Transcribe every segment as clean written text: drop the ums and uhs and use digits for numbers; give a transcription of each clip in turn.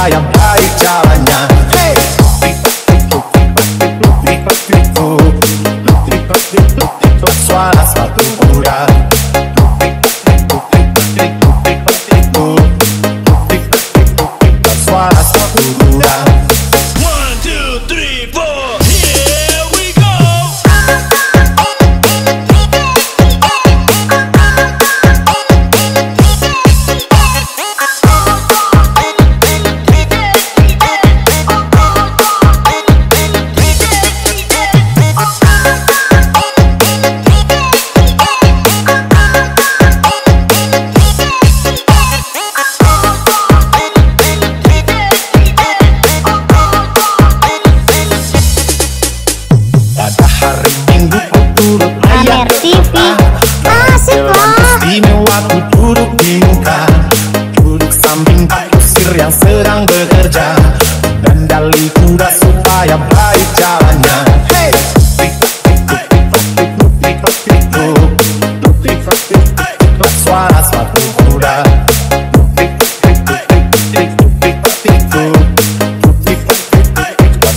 supaya baik jalannya. Hey, suara sepatu kuda. Suara sepatu kuda. 1, 2, 3, 4, here we go. Pada hari Minggu ku turut ayah Amer TV, asik loh. istimewa ku duduk di muka, duduk samping Pak Kusir yang sedang bekerja, dandali kuda supaya baik jalannya. Hey, suara sepatu kuda.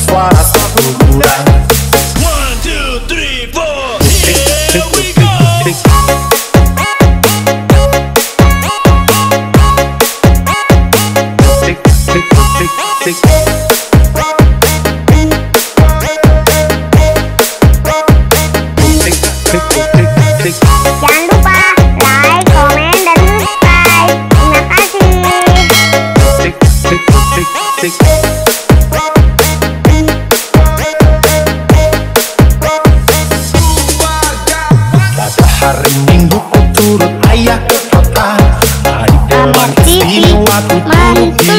Suara sepatu kuda. 1, 2, 3, 4, here we go. Jangan lupa like, komen, dan subscribe. Terima kasih. Pada hari Minggu ku turut ayah ke kota, hari dewan Amer TV, istimewa ku turut di